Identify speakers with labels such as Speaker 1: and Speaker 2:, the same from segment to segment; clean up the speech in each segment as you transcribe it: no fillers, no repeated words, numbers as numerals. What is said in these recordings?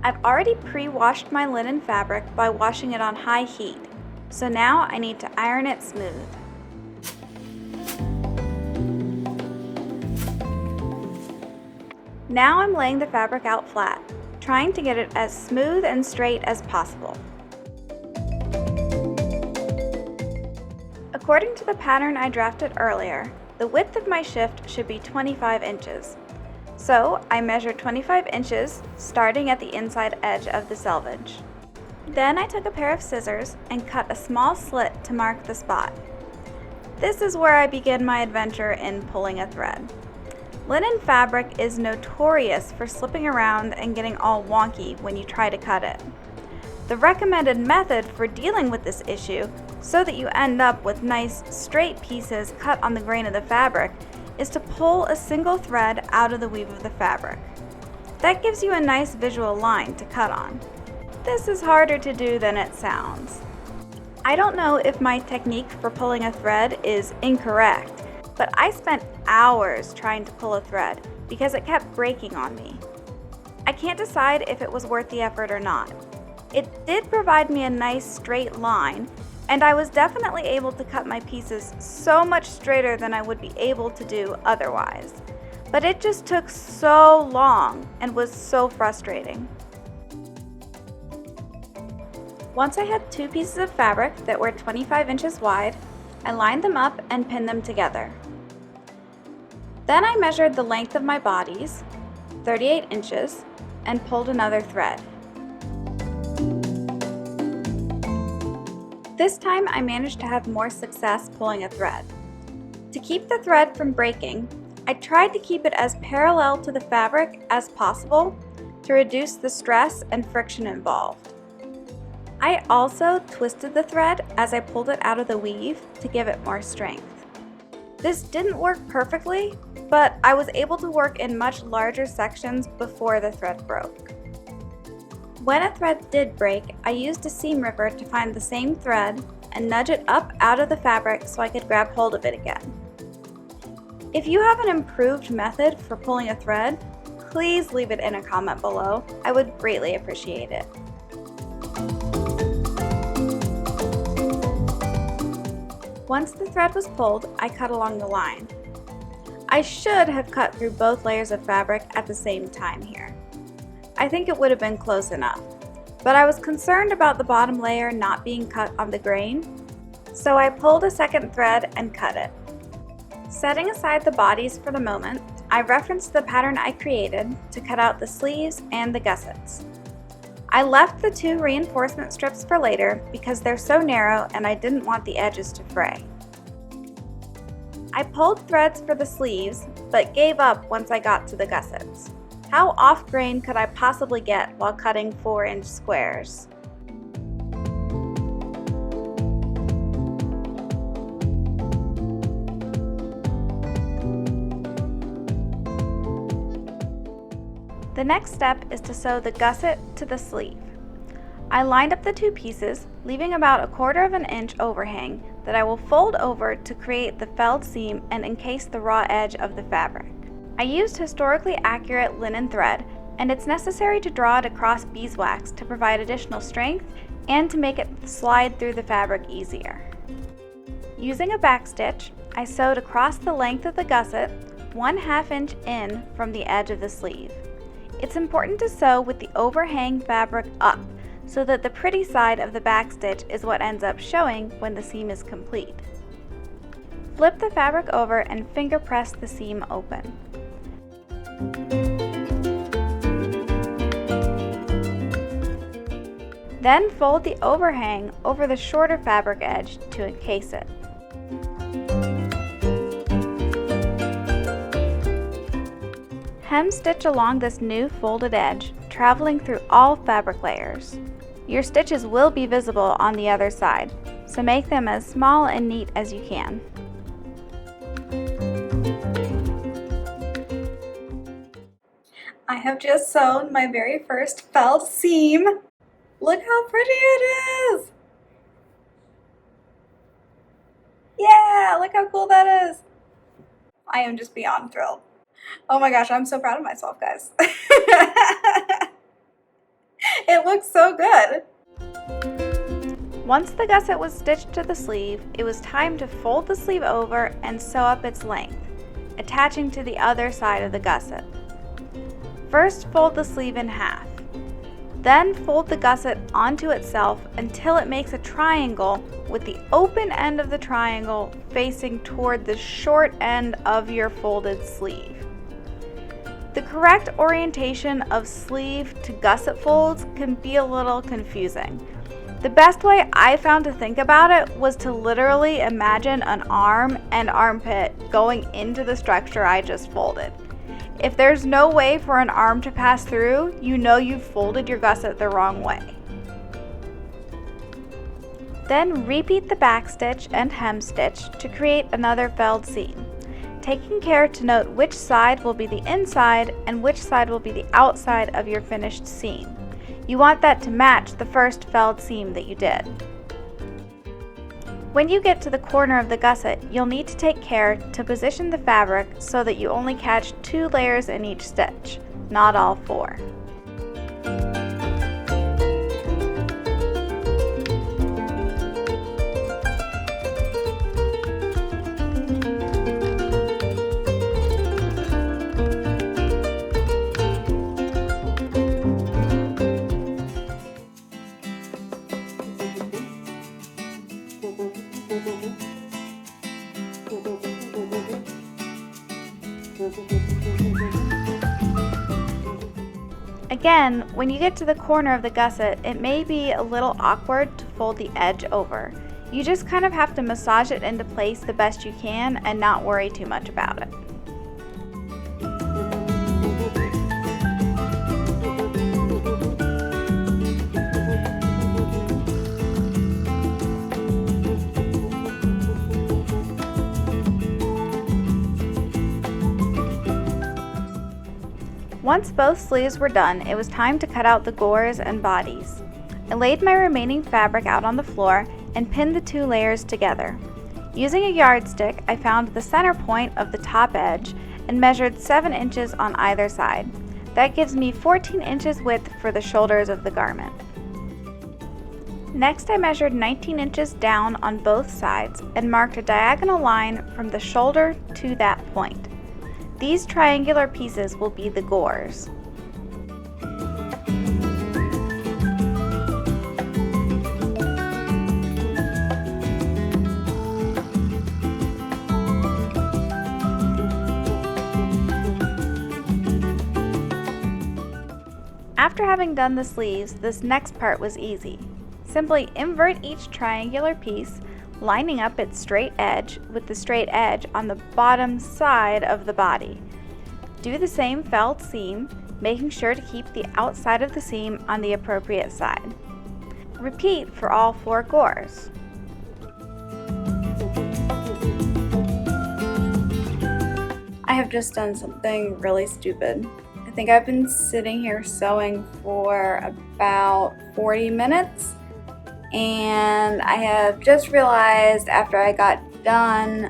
Speaker 1: I've already pre-washed my linen fabric by washing it on high heat, so now I need to iron it smooth. Now I'm laying the fabric out flat, trying to get it as smooth and straight as possible. According to the pattern I drafted earlier, the width of my shift should be 25 inches. So I measured 25 inches, starting at the inside edge of the selvage. Then I took a pair of scissors and cut a small slit to mark the spot. This is where I begin my adventure in pulling a thread. Linen fabric is notorious for slipping around and getting all wonky when you try to cut it. The recommended method for dealing with this issue, so that you end up with nice straight pieces cut on the grain of the fabric, is to pull a single thread out of the weave of the fabric. That gives you a nice visual line to cut on. This is harder to do than it sounds. I don't know if my technique for pulling a thread is incorrect, but I spent hours trying to pull a thread because it kept breaking on me. I can't decide if it was worth the effort or not. It did provide me a nice straight line, and I was definitely able to cut my pieces so much straighter than I would be able to do otherwise. But it just took so long and was so frustrating. Once I had two pieces of fabric that were 25 inches wide, I lined them up and pinned them together. Then I measured the length of my bodies, 38 inches, and pulled another thread. This time I managed to have more success pulling a thread. To keep the thread from breaking, I tried to keep it as parallel to the fabric as possible to reduce the stress and friction involved. I also twisted the thread as I pulled it out of the weave to give it more strength. This didn't work perfectly, but I was able to work in much larger sections before the thread broke. When a thread did break, I used a seam ripper to find the same thread and nudge it up out of the fabric so I could grab hold of it again. If you have an improved method for pulling a thread, please leave it in a comment below. I would greatly appreciate it. Once the thread was pulled, I cut along the line. I should have cut through both layers of fabric at the same time here. I think it would have been close enough, but I was concerned about the bottom layer not being cut on the grain, so I pulled a second thread and cut it. Setting aside the bodies for the moment, I referenced the pattern I created to cut out the sleeves and the gussets. I left the two reinforcement strips for later because they're so narrow and I didn't want the edges to fray. I pulled threads for the sleeves, but gave up once I got to the gussets. How off grain could I possibly get while cutting 4-inch squares? The next step is to sew the gusset to the sleeve. I lined up the two pieces, leaving about 1/4 inch overhang that I will fold over to create the felled seam and encase the raw edge of the fabric. I used historically accurate linen thread, and it's necessary to draw it across beeswax to provide additional strength and to make it slide through the fabric easier. Using a backstitch, I sewed across the length of the gusset 1/2 inch in from the edge of the sleeve. It's important to sew with the overhang fabric up so that the pretty side of the backstitch is what ends up showing when the seam is complete. Flip the fabric over and finger press the seam open. Then fold the overhang over the shorter fabric edge to encase it. Hem stitch along this new folded edge, traveling through all fabric layers. Your stitches will be visible on the other side, so make them as small and neat as you can. I have just sewn my very first felled seam. Look how pretty it is! Yeah, look how cool that is! I am just beyond thrilled. Oh my gosh, I'm so proud of myself, guys. It looks so good. Once the gusset was stitched to the sleeve, it was time to fold the sleeve over and sew up its length, attaching to the other side of the gusset. First, fold the sleeve in half. Then fold the gusset onto itself until it makes a triangle with the open end of the triangle facing toward the short end of your folded sleeve. The correct orientation of sleeve to gusset folds can be a little confusing. The best way I found to think about it was to literally imagine an arm and armpit going into the structure I just folded. If there's no way for an arm to pass through, you know you've folded your gusset the wrong way. Then repeat the back stitch and hem stitch to create another felled seam, taking care to note which side will be the inside and which side will be the outside of your finished seam. You want that to match the first felled seam that you did. When you get to the corner of the gusset, you'll need to take care to position the fabric so that you only catch 2 layers in each stitch, not all 4. Again, when you get to the corner of the gusset, it may be a little awkward to fold the edge over. You just kind of have to massage it into place the best you can and not worry too much about it. Once both sleeves were done, it was time to cut out the gores and bodies. I laid my remaining fabric out on the floor and pinned the 2 layers together. Using a yardstick, I found the center point of the top edge and measured 7 inches on either side. That gives me 14 inches width for the shoulders of the garment. Next, I measured 19 inches down on both sides and marked a diagonal line from the shoulder to that point. These triangular pieces will be the gores. After having done the sleeves, this next part was easy. Simply invert each triangular piece, lining up its straight edge with the straight edge on the bottom side of the body. Do the same felled seam, making sure to keep the outside of the seam on the appropriate side. Repeat for all 4 gores. I have just done something really stupid. I think I've been sitting here sewing for about 40 minutes. And I have just realized after I got done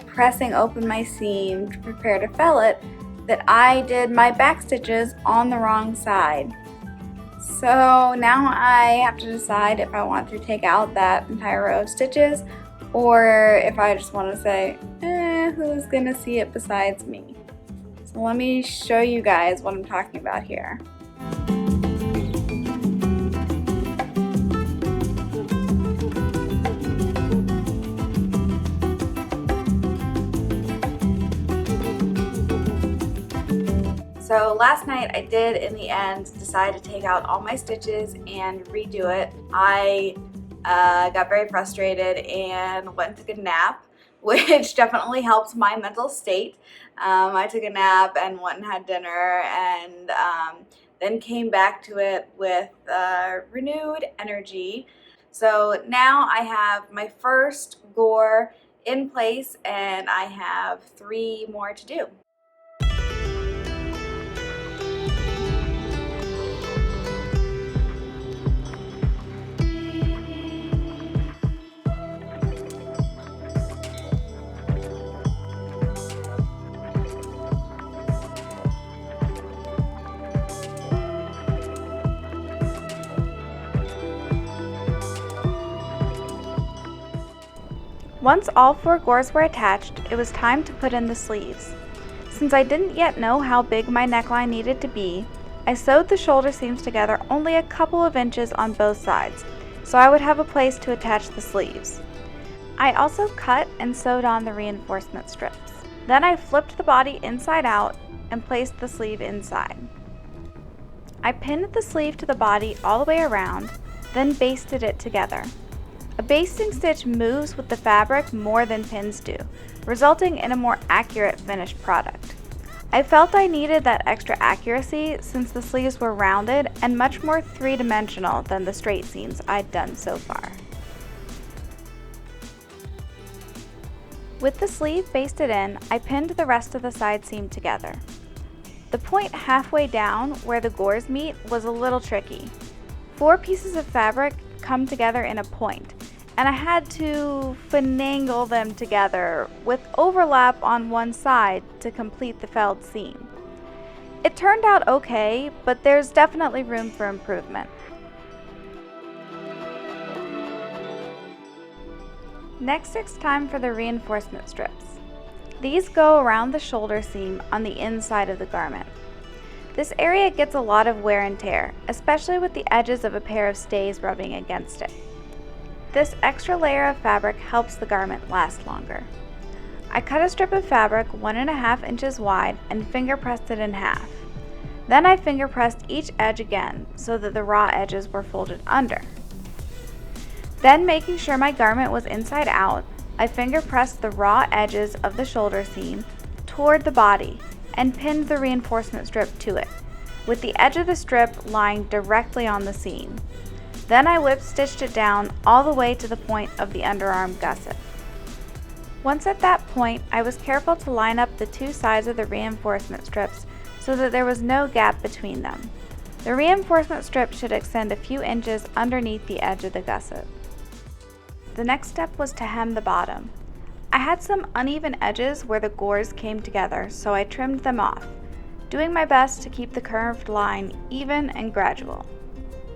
Speaker 1: pressing open my seam to prepare to fell it that I did my back stitches on the wrong side. So now I have to decide if I want to take out that entire row of stitches or if I just want to say, who's gonna see it besides me? So let me show you guys what I'm talking about here. So last night I did in the end decide to take out all my stitches and redo it. I got very frustrated and went and took a nap, which definitely helped my mental state. I took a nap and went and had dinner and then came back to it with renewed energy. So now I have my first gore in place and I have 3 more to do. Once all 4 gores were attached, it was time to put in the sleeves. Since I didn't yet know how big my neckline needed to be, I sewed the shoulder seams together only a couple of inches on both sides, so I would have a place to attach the sleeves. I also cut and sewed on the reinforcement strips. Then I flipped the body inside out and placed the sleeve inside. I pinned the sleeve to the body all the way around, then basted it together. A basting stitch moves with the fabric more than pins do, resulting in a more accurate finished product. I felt I needed that extra accuracy since the sleeves were rounded and much more three-dimensional than the straight seams I'd done so far. With the sleeve basted in, I pinned the rest of the side seam together. The point halfway down, where the gores meet, was a little tricky. 4 pieces of fabric come together in a point, and I had to finagle them together with overlap on one side to complete the felled seam. It turned out okay, but there's definitely room for improvement. Next, it's time for the reinforcement strips. These go around the shoulder seam on the inside of the garment. This area gets a lot of wear and tear, especially with the edges of a pair of stays rubbing against it. This extra layer of fabric helps the garment last longer. I cut a strip of fabric 1.5 inches wide and finger pressed it in half. Then I finger pressed each edge again so that the raw edges were folded under. Then, making sure my garment was inside out, I finger pressed the raw edges of the shoulder seam toward the body and pinned the reinforcement strip to it, with the edge of the strip lying directly on the seam. Then I whip stitched it down all the way to the point of the underarm gusset. Once at that point, I was careful to line up the 2 sides of the reinforcement strips so that there was no gap between them. The reinforcement strip should extend a few inches underneath the edge of the gusset. The next step was to hem the bottom. I had some uneven edges where the gores came together, so I trimmed them off, doing my best to keep the curved line even and gradual.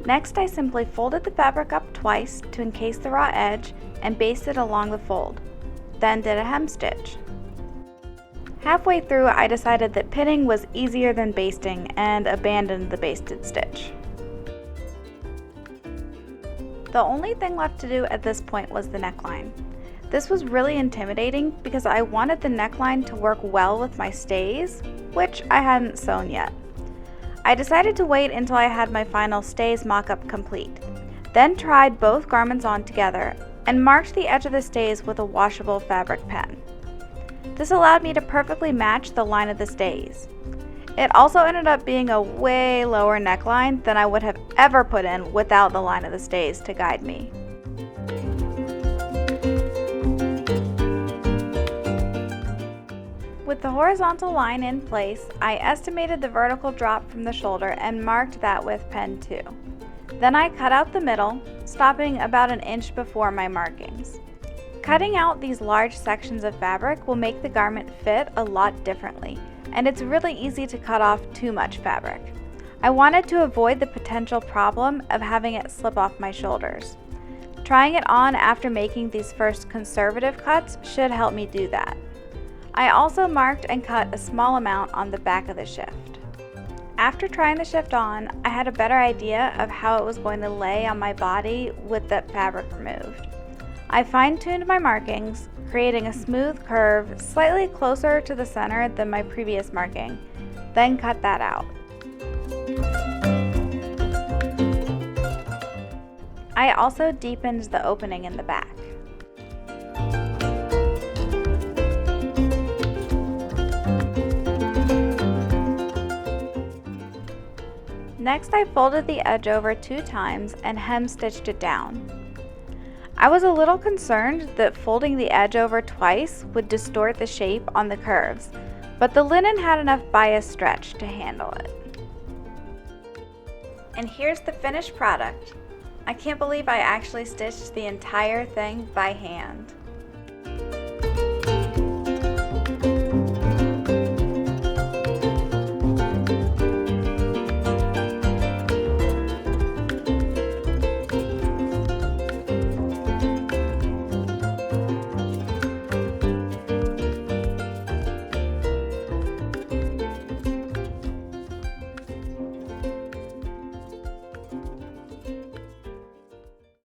Speaker 1: Next, I simply folded the fabric up twice to encase the raw edge and basted along the fold, then did a hem stitch. Halfway through, I decided that pinning was easier than basting and abandoned the basted stitch. The only thing left to do at this point was the neckline. This was really intimidating because I wanted the neckline to work well with my stays, which I hadn't sewn yet. I decided to wait until I had my final stays mock-up complete, then tried both garments on together and marked the edge of the stays with a washable fabric pen. This allowed me to perfectly match the line of the stays. It also ended up being a way lower neckline than I would have ever put in without the line of the stays to guide me. With the horizontal line in place, I estimated the vertical drop from the shoulder and marked that with pen 2. Then I cut out the middle, stopping about an inch before my markings. Cutting out these large sections of fabric will make the garment fit a lot differently, and it's really easy to cut off too much fabric. I wanted to avoid the potential problem of having it slip off my shoulders. Trying it on after making these first conservative cuts should help me do that. I also marked and cut a small amount on the back of the shift. After trying the shift on, I had a better idea of how it was going to lay on my body with the fabric removed. I fine-tuned my markings, creating a smooth curve slightly closer to the center than my previous marking, then cut that out. I also deepened the opening in the back. Next, I folded the edge over 2 times and hem stitched it down. I was a little concerned that folding the edge over twice would distort the shape on the curves, but the linen had enough bias stretch to handle it. And here's the finished product. I can't believe I actually stitched the entire thing by hand.